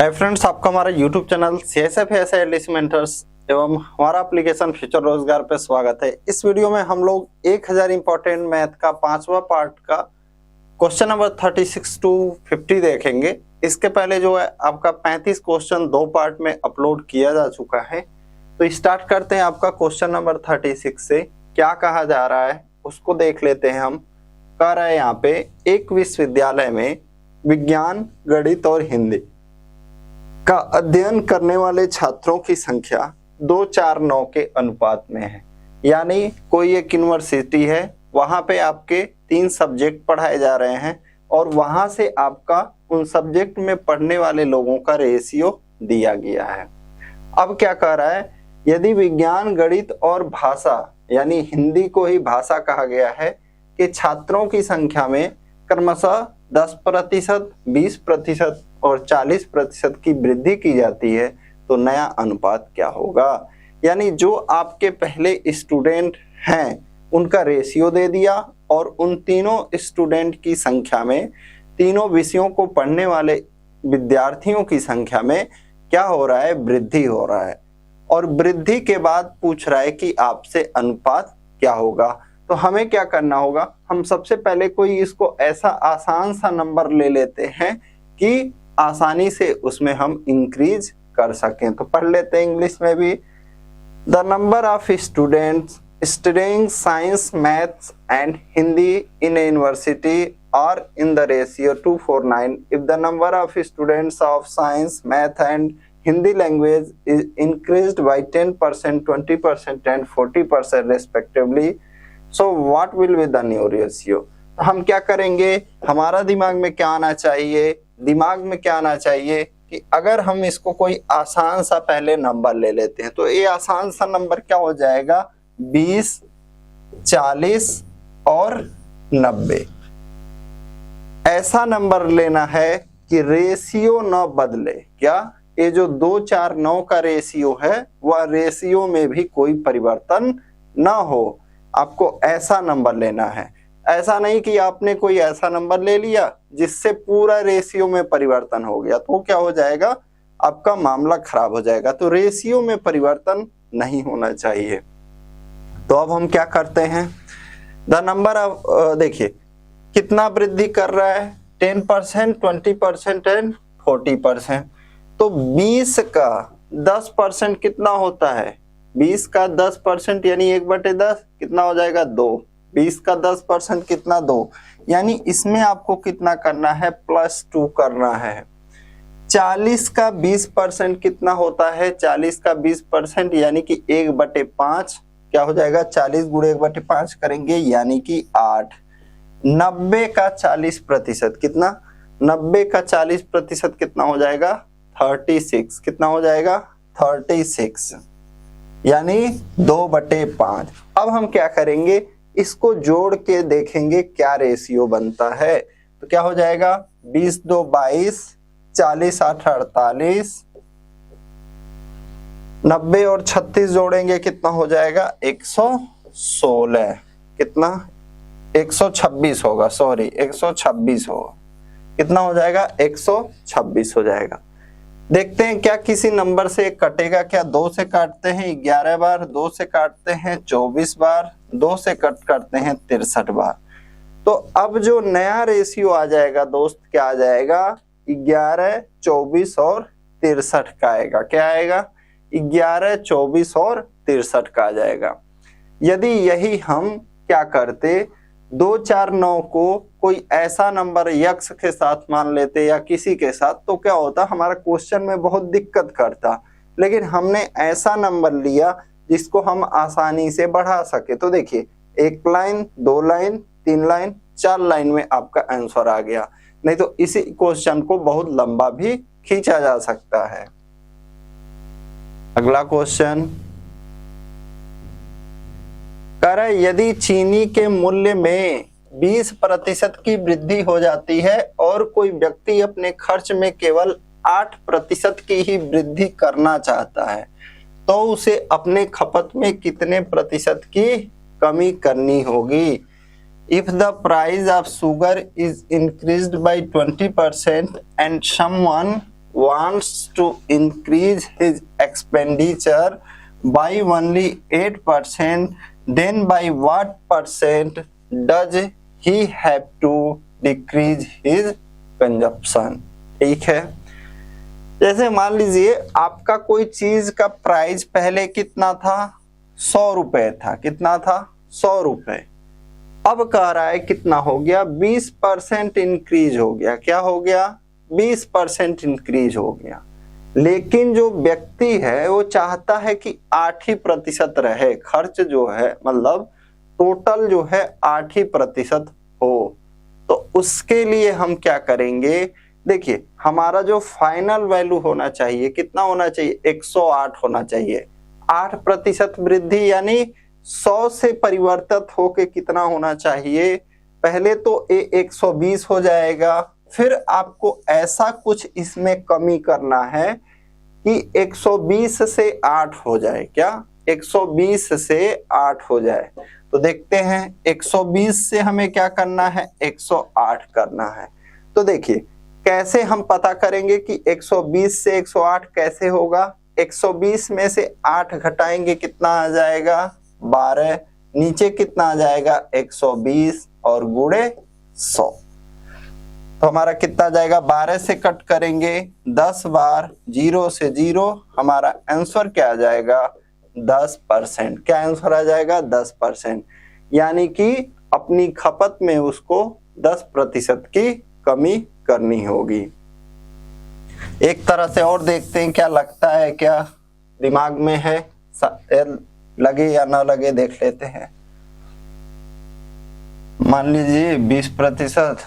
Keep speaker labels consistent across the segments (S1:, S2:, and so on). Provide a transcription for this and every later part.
S1: Hi friends, आपका हमारा YouTube channel CSF एसआईएलडीसी mentors एवं हमारा एप्लीकेशन फ्यूचर रोजगार पे स्वागत है। इस वीडियो में हम लोग 1000 इंपॉर्टेंट मैथ का 5वां पार्ट का क्वेश्चन नंबर 36 टू 50 देखेंगे। इसके पहले जो है आपका 35 क्वेश्चन 2 पार्ट में अपलोड किया जा चुका है। तो स्टार्ट करते हैं आपका क्वेश्चन नंबर 36 से। क्या कहा जा रहा है उसको देख लेते हैं। हम कह रहे हैं यहाँ पे एक विश्वविद्यालय में विज्ञान, गणित और हिंदी का अध्ययन करने वाले छात्रों की संख्या 2:4:9 के अनुपात में है। यानी कोई एक यूनिवर्सिटी है, वहां पे आपके 3 सब्जेक्ट पढ़ाए जा रहे हैं और वहां से आपका उन सब्जेक्ट में पढ़ने वाले लोगों का रेशियो दिया गया है। अब क्या कह रहा है, यदि विज्ञान, गणित और भाषा यानी हिंदी को ही भाषा कहा गया है कि छात्रों की संख्या में क्रमशः 10%, 20% और 40% की वृद्धि की जाती है तो नया अनुपात क्या होगा। यानी जो आपके पहले स्टूडेंट हैं उनका रेशियो दे दिया और उन तीनों स्टूडेंट की संख्या में, तीनों विषयों को पढ़ने वाले विद्यार्थियों की संख्या में क्या हो रहा है, वृद्धि हो रहा है। और वृद्धि के बाद पूछ रहा है कि आपसे अनुपात क्या होगा। तो हमें क्या करना होगा, हम सबसे पहले कोई इसको ऐसा आसान सा नंबर ले लेते हैं कि आसानी से उसमें हम इंक्रीज कर सकें। तो पढ़ लेते हैं इंग्लिश में भी। The number of students studying science, maths and Hindi in a university are in the ratio 2:9 if the number of students of science, math and Hindi language is increased by 10%, 20% and 40% respectively. So what will be the new ratio. तो हम क्या करेंगे, हमारा दिमाग में क्या आना चाहिए, दिमाग में क्या आना चाहिए कि अगर हम इसको कोई आसान सा पहले नंबर ले लेते हैं तो ये आसान सा नंबर क्या हो जाएगा, 20, 40 और 90। ऐसा नंबर लेना है कि रेशियो न बदले। क्या ये जो 2:4:9 का रेशियो है वह रेशियो में भी कोई परिवर्तन ना हो। आपको ऐसा नंबर लेना है, ऐसा नहीं कि आपने कोई ऐसा नंबर ले लिया जिससे पूरा रेशियो में परिवर्तन हो गया, तो क्या हो जाएगा, आपका मामला खराब हो जाएगा। तो रेशियो में परिवर्तन नहीं होना चाहिए। तो अब हम क्या करते हैं, द नंबर ऑफ, देखिए कितना वृद्धि कर रहा है, 10%, 20% एंड 40%। तो 20 का 10% कितना होता है, 20 का 10% यानी 1/10 कितना हो जाएगा, 2। 20 का 10% कितना, 2। यानी इसमें आपको कितना करना है, +2 करना है। 40 का 20% कितना होता है, 40 का 20% यानी कि 1/5 क्या हो जाएगा, 40 × 1/5 करेंगे यानी कि 8। 90 का 40% कितना, 90 का 40% कितना हो जाएगा, 36। कितना हो जाएगा, 36 यानी 2/5। अब हम क्या करेंगे, इसको जोड़ के देखेंगे क्या रेशियो बनता है। तो क्या हो जाएगा, 20 × 2 = 22, 40 × 8 = 48, 90 और 36 जोड़ेंगे कितना हो जाएगा, 116। कितना, 126 होगा, सॉरी 126 होगा। कितना हो जाएगा, 126 हो जाएगा। देखते हैं क्या किसी नंबर से कटेगा क्या। 2 से काटते हैं 11 बार, 2 से काटते हैं 24 बार, 2 से कट करते हैं 63 बार। तो अब जो नया रेशियो आ जाएगा दोस्त, क्या आ जाएगा, 11, 24 और 63 का आएगा। क्या आएगा, 11, 24 और 63 का आ जाएगा। यदि यही हम क्या करते, 2:4:9 को कोई ऐसा नंबर यक्स के साथ मान लेते या किसी के साथ, तो क्या होता, हमारा क्वेश्चन में बहुत दिक्कत करता। लेकिन हमने ऐसा नंबर लिया जिसको हम आसानी से बढ़ा सके। तो देखिए 1 लाइन, 2 लाइन, 3 लाइन, 4 लाइन में आपका आंसर आ गया। नहीं तो इसी क्वेश्चन को बहुत लंबा भी खींचा जा सकता है। अगला क्वेश्चन कह रहा है, यदि चीनी के मूल्य में 20% की वृद्धि हो जाती है और कोई व्यक्ति अपने खर्च में केवल 8% की ही वृद्धि करना चाहता है तो उसे अपने खपत में कितने प्रतिशत की कमी करनी होगी। If the price of sugar is increased by 20% and someone wants to increase his expenditure by only 8%, then by what percent does he have to decrease his consumption? ठीक है, जैसे मान लीजिए आपका कोई चीज का प्राइस पहले कितना था, 100 रुपए था। कितना था? 100 रुपए। अब कह रहा है कितना हो गया, 20% इंक्रीज हो गया। क्या हो गया? 20% इंक्रीज हो गया। लेकिन जो व्यक्ति है वो चाहता है कि 8% रहे खर्च, जो है मतलब टोटल जो है 8% हो। तो उसके लिए हम क्या करेंगे, देखिए हमारा जो फाइनल वैल्यू होना चाहिए कितना होना चाहिए, 108 होना चाहिए। 8% वृद्धि यानी 100 से परिवर्तित होके कितना होना चाहिए, पहले तो 120 हो जाएगा। फिर आपको ऐसा कुछ इसमें कमी करना है कि 120 से 8 हो जाए। क्या? 120 से 8 हो जाए। तो देखते हैं 120 से हमें क्या करना है, 108 करना है। तो देखिए कैसे हम पता करेंगे कि 120 से 108 कैसे होगा। 120 में से 8 घटाएंगे कितना आ जाएगा, 12। नीचे कितना आ जाएगा, 120 और गुणे 100। तो हमारा कितना आ जाएगा, 12 से कट करेंगे 10 बार, 0 से 0। हमारा आंसर क्या आ जाएगा, 10%। क्या आंसर आ जाएगा, 10%। यानी कि अपनी खपत में उसको 10% की कमी करनी होगी। एक तरह से और देखते हैं, क्या लगता है, क्या दिमाग में है, लगे या ना लगे देख लेते हैं। मान लीजिए 20%,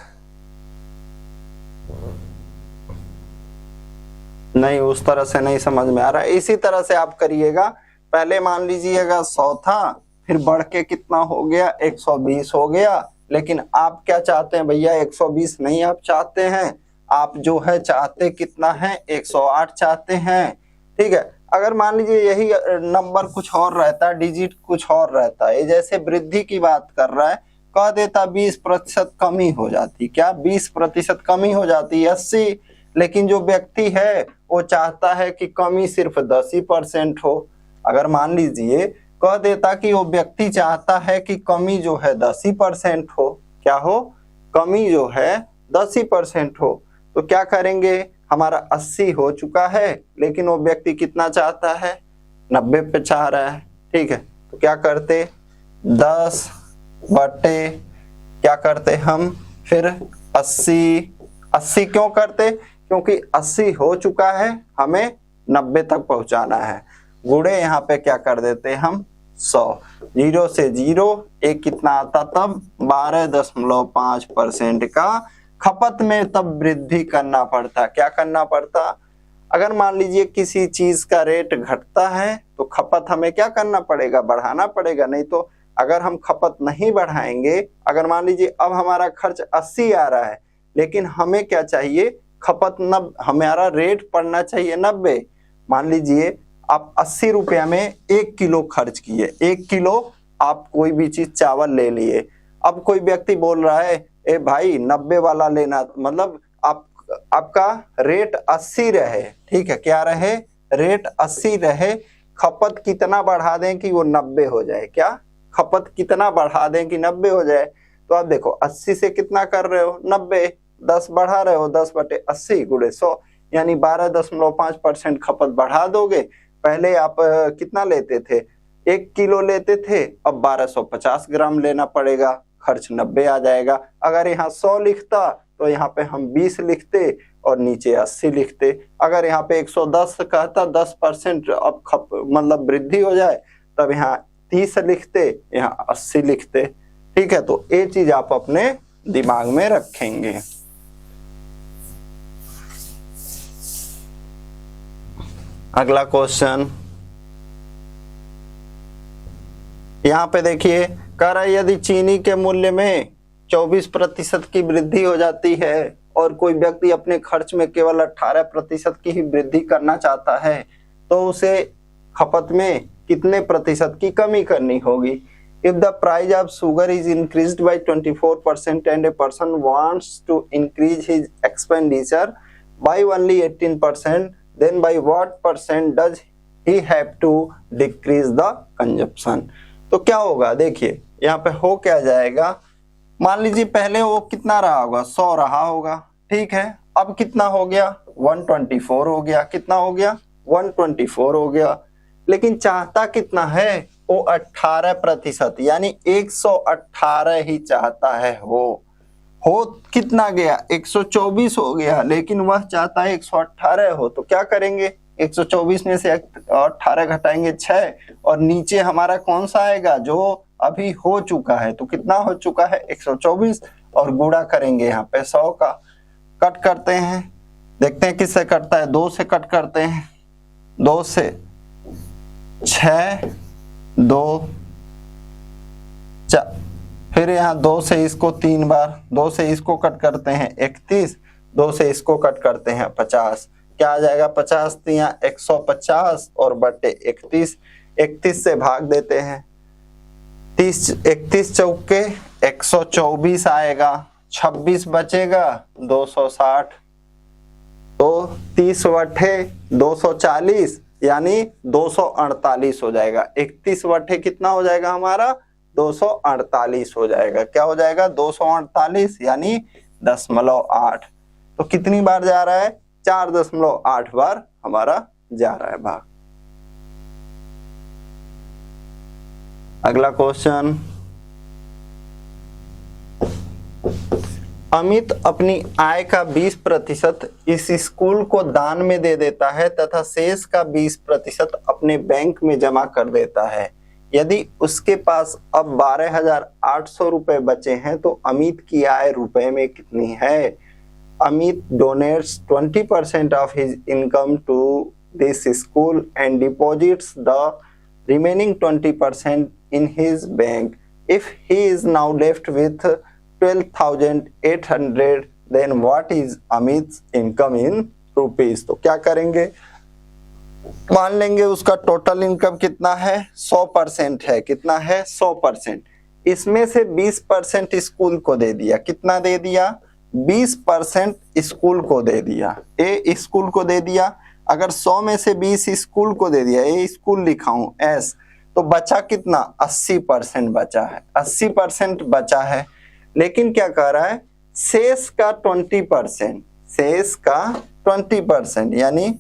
S1: नहीं उस तरह से नहीं समझ में आ रहा है। इसी तरह से आप करिएगा। पहले मान लीजिएगा 100 था, फिर बढ़ के कितना हो गया, 120 हो गया। लेकिन आप क्या चाहते हैं भैया, 120 नहीं आप चाहते हैं, आप जो है चाहते कितना है, 108 चाहते हैं। ठीक है, अगर मान लीजिए यही नंबर कुछ और रहता, डिजिट कुछ और रहता, ये जैसे वृद्धि की बात कर रहा है, कह देता 20% कमी हो जाती। क्या? 20% कमी हो जाती, 80। लेकिन जो व्यक्ति है वो चाहता है कि कमी सिर्फ 10% हो। अगर मान लीजिए कह देता कि वो व्यक्ति चाहता है कि कमी जो है 10% हो। क्या हो? कमी जो है 10% हो। तो क्या करेंगे, हमारा 80 हो चुका है, लेकिन वो व्यक्ति कितना चाहता है, 90 पे चाह रहा है। ठीक है, तो क्या करते, 10 बटे क्या करते हम, फिर 80 क्यों करते, क्योंकि 80 हो चुका है, हमें 90 तक पहुंचाना है। गुणे यहाँ पे क्या कर देते हम, 100। 0 से 0, एक कितना आता तब, 12.5% का खपत में तब वृद्धि करना पड़ता। क्या करना पड़ता, अगर मान लीजिए किसी चीज का रेट घटता है तो खपत हमें क्या करना पड़ेगा, बढ़ाना पड़ेगा। नहीं तो अगर हम खपत नहीं बढ़ाएंगे, अगर मान लीजिए अब हमारा खर्च 80 आ रहा है, लेकिन हमें क्या चाहिए, खपत 90, हमारा रेट पड़ना चाहिए 90। मान लीजिए आप 80 रुपया में 1 किलो खर्च किए, 1 किलो आप कोई भी चीज चावल ले लिए। अब कोई व्यक्ति बोल रहा है, ए भाई 90 वाला लेना, मतलब आपका रेट 80 रहे। ठीक है, क्या रहे, रेट 80 रहे, खपत कितना बढ़ा दें कि वो 90 हो जाए। क्या? खपत कितना बढ़ा दें कि 90 हो जाए। तो आप देखो 80 से कितना कर रहे हो, 90, 10 बढ़ा रहे हो, 10 बटे 80 गुणे 100, यानी 12.5% खपत बढ़ा दोगे। पहले आप कितना लेते थे, 1 किलो लेते थे, अब 1250 ग्राम लेना पड़ेगा, खर्च 90 आ जाएगा। अगर यहाँ 100 लिखता तो यहाँ पे हम 20 लिखते और नीचे 80 लिखते। अगर यहाँ पे 110 कहता, 10% अब मतलब वृद्धि हो जाए, तब यहाँ 30 लिखते, यहाँ 80 लिखते। ठीक है, तो ये चीज आप अपने दिमाग में रखेंगे। अगला क्वेश्चन यहाँ पे देखिए, कह रहा है यदि चीनी के मूल्य में 24% की वृद्धि हो जाती है और कोई व्यक्ति अपने खर्च में केवल 18% की ही वृद्धि करना चाहता है, तो उसे खपत में कितने प्रतिशत की कमी करनी होगी। If the price of sugar is increased by 24% and a person wants to increase his expenditure by only 18%, then by what percent does he have to decrease the consumption? तो क्या होगा, देखिए यहाँ पे हो क्या जाएगा, मान लीजिए पहले वो कितना रहा होगा, 100 रहा होगा, ठीक है, अब कितना हो गया, 124 हो गया, कितना हो गया, 124 हो गया, लेकिन चाहता कितना है, वो 18%, यानी 118 ही चाहता है। हो कितना गया, 124 हो गया, लेकिन वह चाहता है 118 हो, तो क्या करेंगे, 124 में से 18 घटाएंगे 6, और नीचे हमारा कौन सा आएगा, जो अभी हो चुका है, तो कितना हो चुका है, 124, और गुणा करेंगे यहाँ पे 100 का, कट करते हैं, देखते हैं किससे कटता है, 2 से कट करते हैं, 2 से 6, 2 4, फिर यहाँ 2 से इसको 3 बार, 2 से इसको कट करते हैं 31, 2 से इसको कट करते हैं 50, क्या आ जाएगा, 50 यहाँ 150 और बटे 31, 31 से भाग देते हैं, 31 चौके 124 आएगा, 26 बचेगा 260, तो 30 बटे 240 यानी 248 हो जाएगा, 31 बटे कितना हो जाएगा हमारा, 248 हो जाएगा, क्या हो जाएगा, 248 यानी 0.8, तो कितनी बार जा रहा है, 4.8 बार हमारा जा रहा है भाग। अगला क्वेश्चन, अमित अपनी आय का 20% इस स्कूल को दान में दे देता है तथा शेष का 20% अपने बैंक में जमा कर देता है। यदि उसके पास अब 12,800 रुपए बचे हैं तो अमित की आय रुपए में कितनी है? Amit donates 20% of his income to this school and deposits the remaining 20% in his bank. If he is now left with 12,800, then what is Amit's income in rupees? तो क्या करेंगे, मान लेंगे उसका टोटल इनकम कितना है, 100% है, कितना है 100%, इसमें से 20% स्कूल को दे दिया, कितना दे दिया, 20% स्कूल को दे दिया, ए स्कूल को दे दिया, अगर 100 में से 20 स्कूल को दे दिया, ए स्कूल लिखा हूं एस, तो बचा कितना, 80% बचा है, 80% बचा है, लेकिन क्या कह रहा है, शेष का 20%, शेष का 20% यानी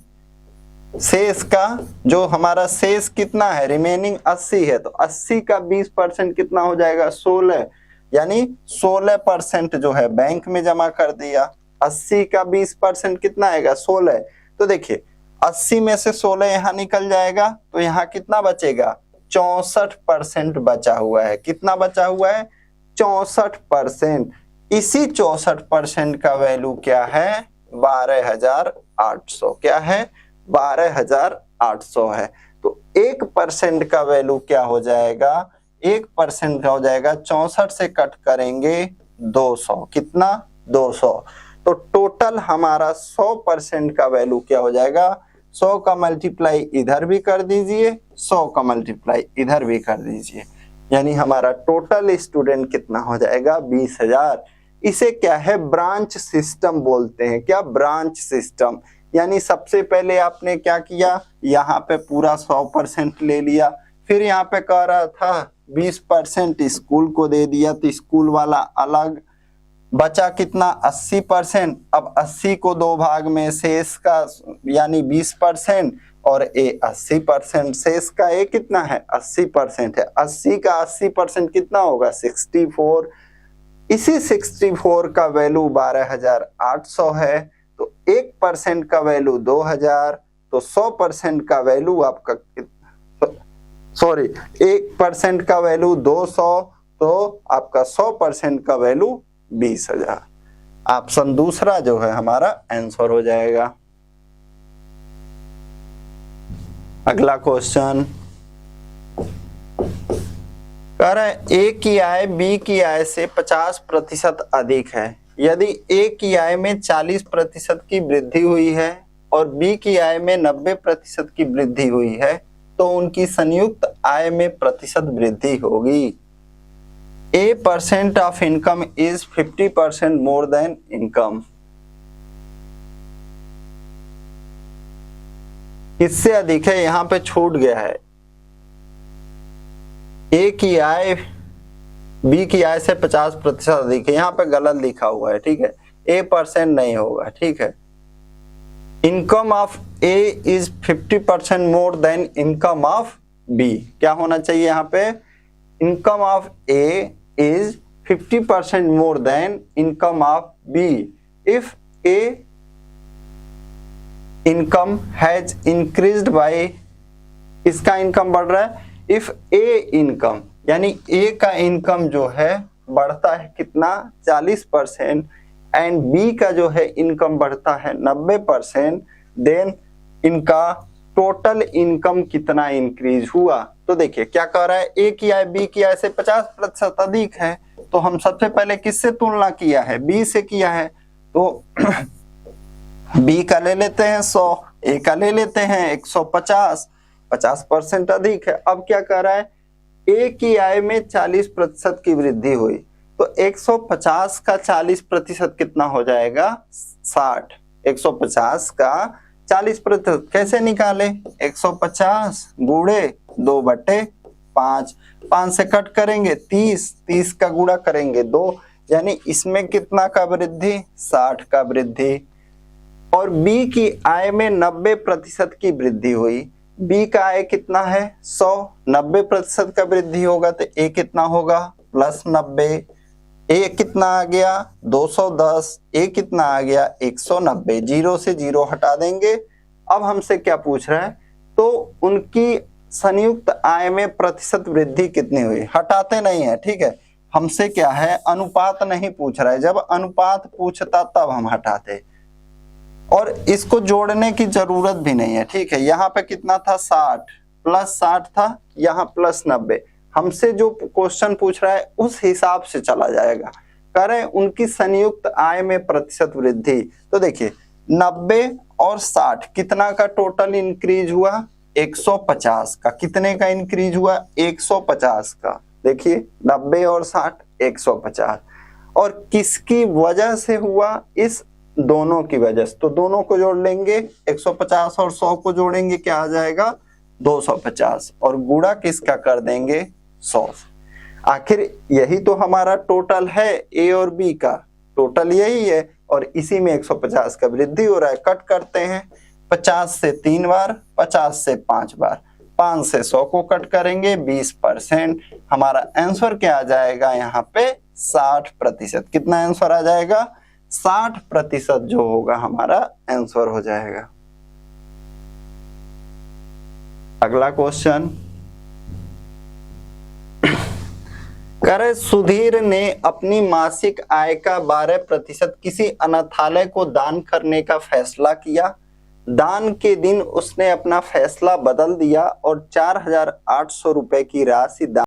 S1: शेष का जो हमारा शेष कितना है, रिमेनिंग 80 है, तो 80 का 20% कितना हो जाएगा, 16, यानी 16% जो है बैंक में जमा कर दिया, 80 का 20% कितना आएगा, 16, तो देखिए 80 में से 16 यहाँ निकल जाएगा, तो यहाँ कितना बचेगा, 64% बचा हुआ है, कितना बचा हुआ है, 64%, इसी 64% का वैल्यू क्या है, 12,800, क्या है, 12,800 है, तो 1% का वैल्यू क्या हो जाएगा, 1% का हो जाएगा 64 से कट करेंगे 200, कितना 200, तो टोटल हमारा 100% का वैल्यू क्या हो जाएगा, 100 का मल्टीप्लाई इधर भी कर दीजिए, 100 का मल्टीप्लाई इधर भी कर दीजिए, यानी हमारा टोटल स्टूडेंट कितना हो जाएगा, 20,000। इसे क्या है, ब्रांच सिस्टम बोलते हैं, क्या, ब्रांच सिस्टम, यानी सबसे पहले आपने क्या किया, यहाँ पे पूरा 100% ले लिया, फिर यहाँ पे कह रहा था 20% स्कूल को दे दिया, तो स्कूल वाला अलग, बचा कितना 80%, अब 80 को 2 भाग में, शेष का यानी 20% और ए 80%, शेष का ए कितना है 80% है, 80 का 80% कितना होगा 64, इसी 64 का वैल्यू 12,800 है, तो 1% का वैल्यू 2,000, तो 100% का वैल्यू आपका, सॉरी 1% का वैल्यू 200, तो आपका 100% का वैल्यू 20,000। ऑप्शन दूसरा जो है हमारा आंसर हो जाएगा। अगला क्वेश्चन कह रहा है ए की आय बी की आय से 50% अधिक है। यदि ए की आय में 40% की वृद्धि हुई है और बी की आय में 90% की वृद्धि हुई है तो उनकी संयुक्त आय में प्रतिशत वृद्धि होगी। A percent of income is 50% more than income. किससे अधिक है, यहाँ पे छूट गया है। ए की आय बी की आय से 50% अधिक है, यहाँ पे गलत लिखा हुआ है, ठीक है, ए परसेंट नहीं होगा, ठीक है। Income of A is 50% more than income of B, क्या होना चाहिए यहाँ पे, income of A is 50% more than income of B if A income has increased by, इसका इनकम बढ़ रहा है, इफ ए इनकम यानी ए का इनकम जो है बढ़ता है कितना 40% एंड बी का जो है इनकम बढ़ता है 90%, देन इनका टोटल इनकम कितना इंक्रीज हुआ। तो देखिए क्या कह रहा है, ए की आय बी की आय से 50% अधिक है, तो हम सबसे पहले किससे तुलना किया है, बी से किया है, तो बी का ले लेते हैं 100, ए का ले लेते हैं 150, 50% अधिक है। अब क्या कह रहा है, ए की आय में 40% की वृद्धि हुई, तो 150 का 40% कितना हो जाएगा 60, 150 का 40% कैसे निकाले, 150 गुणे 2/5, 5 से कट करेंगे 30, 30 का गुणा करेंगे 2, यानी इसमें कितना का वृद्धि 60 का वृद्धि। और बी की आय में 90% की वृद्धि हुई, बी का आय कितना है 100, 90% का वृद्धि होगा तो ए कितना होगा +90, ए कितना आ गया 210, ए कितना आ गया 190, 0 से 0 हटा देंगे। अब हमसे क्या पूछ रहा है, तो उनकी संयुक्त आय में प्रतिशत वृद्धि कितनी हुई, हटाते नहीं है, ठीक है, हमसे क्या है अनुपात नहीं पूछ रहा है, जब अनुपात पूछता तब हम हटाते, और इसको जोड़ने की जरूरत भी नहीं है, ठीक है। यहाँ पे कितना था 60 + 60 था, यहाँ +90, हमसे जो क्वेश्चन पूछ रहा है उस हिसाब से चला जाएगा। करें उनकी संयुक्त आय में प्रतिशत वृद्धि, तो देखिए 90 और 60 कितना का टोटल इंक्रीज हुआ 150 का, कितने का इंक्रीज हुआ 150 का, देखिए 90 और 60 150, और किसकी वजह से हुआ, इस दोनों की वजह से, तो दोनों को जोड़ लेंगे 150 और 100 को जोड़ेंगे क्या आ जाएगा 250, और गुणा किसका कर देंगे 100। आखिर यही तो हमारा टोटल है, ए और बी का टोटल यही है, और इसी में 150 का वृद्धि हो रहा है। कट करते हैं, 50 से 3 बार, 50 से 5 बार, 5 से 100 को कट करेंगे 20%, हमारा आंसर क्या आ जाएगा यहाँ पे 60%, कितना आंसर आ जाएगा 60% जो होगा हमारा आंसर हो जाएगा। अगला क्वेश्चन, करे सुधीर ने अपनी मासिक आय का 12% किसी अनाथालय को दान करने का फैसला किया। दान के दिन उसने अपना फैसला बदल दिया और 4,800 रुपए की राशि दान